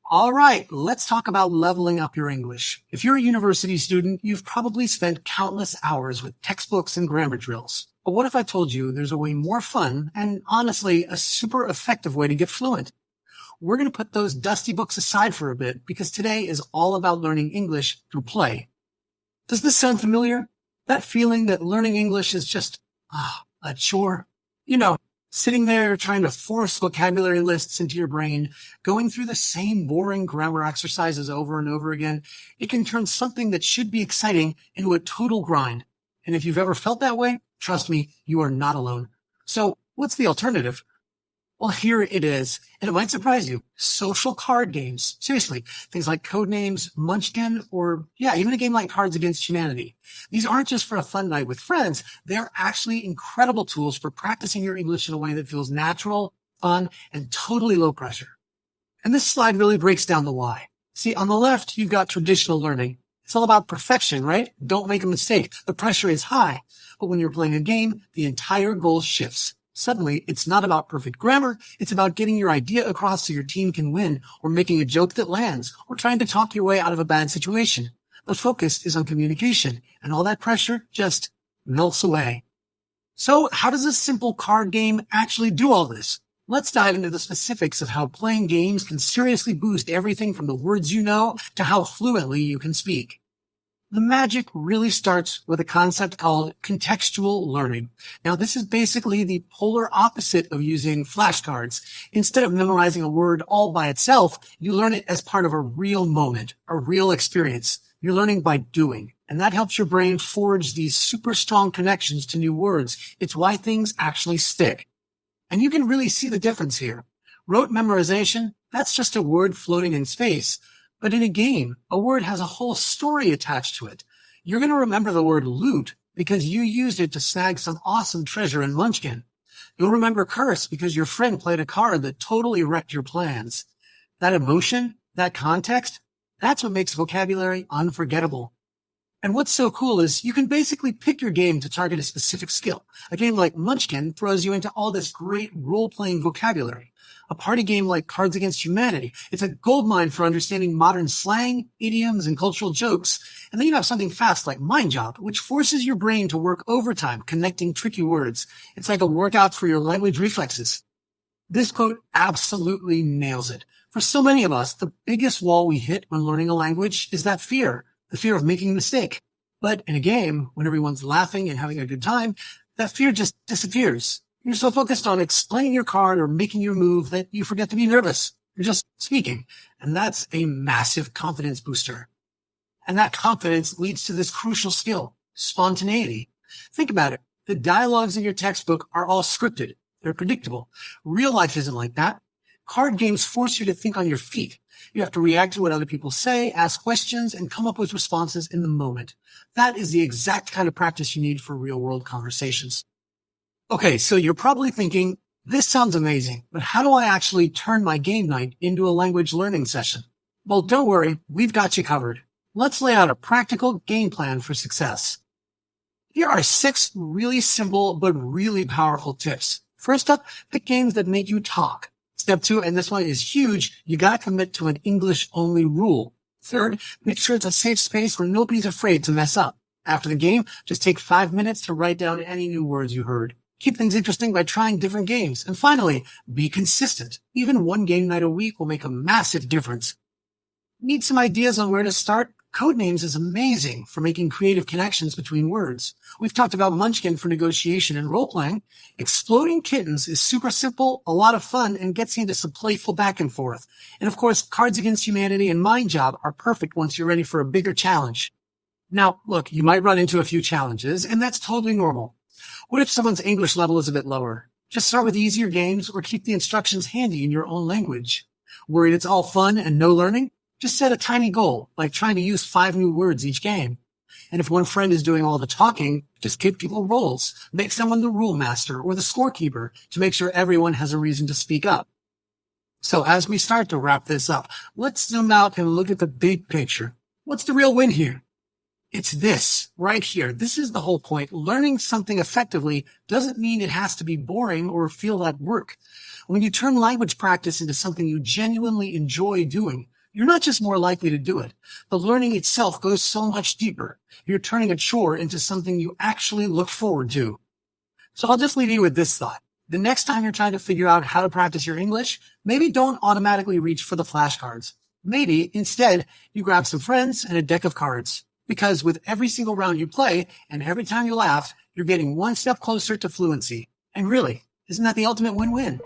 All right, let's talk about leveling up your English. If you're a university student, you've probably spent countless hours with textbooks and grammar drills. But what if I told you there's a way more fun and honestly a super effective way to get fluent? We're going to put those dusty books aside for a bit because today is all about learning English through play. Does this sound familiar? That feeling that learning English is just a chore? You know, sitting there trying to force vocabulary lists into your brain, going through the same boring grammar exercises over and over again, it can turn something that should be exciting into a total grind. And if you've ever felt that way, trust me, you are not alone. So what's the alternative? Well, here it is, and it might surprise you. Social card games. Seriously, things like Codenames, Munchkin, or even a game like Cards Against Humanity. These aren't just for a fun night with friends. They're actually incredible tools for practicing your English in a way that feels natural, fun, and totally low pressure. And this slide really breaks down the why. See, on the left, you've got traditional learning. It's all about perfection, right? Don't make a mistake. The pressure is high. But when you're playing a game, the entire goal shifts. Suddenly, it's not about perfect grammar. It's about getting your idea across so your team can win, or making a joke that lands, or trying to talk your way out of a bad situation. The focus is on communication, and all that pressure just melts away. So how does a simple card game actually do all this? Let's dive into the specifics of how playing games can seriously boost everything from the words you know to how fluently you can speak. The magic really starts with a concept called contextual learning. Now, this is basically the polar opposite of using flashcards. Instead of memorizing a word all by itself, you learn it as part of a real moment, a real experience. You're learning by doing, and that helps your brain forge these super strong connections to new words. It's why things actually stick. And you can really see the difference here. Rote memorization, that's just a word floating in space. But in a game, a word has a whole story attached to it. You're going to remember the word loot because you used it to snag some awesome treasure in Munchkin. You'll remember curse because your friend played a card that totally wrecked your plans. That emotion, that context, that's what makes vocabulary unforgettable. And what's so cool is you can basically pick your game to target a specific skill. A game like Munchkin throws you into all this great role-playing vocabulary. A party game like Cards Against Humanity, it's a goldmine for understanding modern slang, idioms, and cultural jokes. And then you have something fast like Mind Job, which forces your brain to work overtime, connecting tricky words. It's like a workout for your language reflexes. This quote absolutely nails it. For so many of us, the biggest wall we hit when learning a language is that fear, the fear of making a mistake. But in a game, when everyone's laughing and having a good time, that fear just disappears. You're so focused on explaining your card or making your move that you forget to be nervous. You're just speaking. And that's a massive confidence booster. And that confidence leads to this crucial skill, spontaneity. Think about it. The dialogues in your textbook are all scripted. They're predictable. Real life isn't like that. Card games force you to think on your feet. You have to react to what other people say, ask questions, and come up with responses in the moment. That is the exact kind of practice you need for real-world conversations. Okay, so you're probably thinking, this sounds amazing, but how do I actually turn my game night into a language learning session? Well, don't worry, we've got you covered. Let's lay out a practical game plan for success. Here are 6 really simple but really powerful tips. First up, pick games that make you talk. Step 2, and this one is huge, you gotta commit to an English-only rule. Third, make sure it's a safe space where nobody's afraid to mess up. After the game, just take 5 minutes to write down any new words you heard. Keep things interesting by trying different games. And finally, be consistent. Even one game night a week will make a massive difference. Need some ideas on where to start? Codenames is amazing for making creative connections between words. We've talked about Munchkin for negotiation and role-playing. Exploding Kittens is super simple, a lot of fun, and gets you into some playful back and forth. And of course, Cards Against Humanity and Mind Job are perfect once you're ready for a bigger challenge. Now, look, you might run into a few challenges, and that's totally normal. What if someone's English level is a bit lower? Just start with easier games or keep the instructions handy in your own language. Worried it's all fun and no learning? Just set a tiny goal, like trying to use 5 new words each game. And if one friend is doing all the talking, just give people roles. Make someone the rule master or the scorekeeper to make sure everyone has a reason to speak up. So as we start to wrap this up, let's zoom out and look at the big picture. What's the real win here? It's this right here. This is the whole point. Learning something effectively doesn't mean it has to be boring or feel like work. When you turn language practice into something you genuinely enjoy doing, you're not just more likely to do it. The learning itself goes so much deeper. You're turning a chore into something you actually look forward to. So I'll just leave you with this thought. The next time you're trying to figure out how to practice your English, maybe don't automatically reach for the flashcards. Maybe instead you grab some friends and a deck of cards. Because with every single round you play and every time you laugh, you're getting one step closer to fluency. And really, isn't that the ultimate win-win?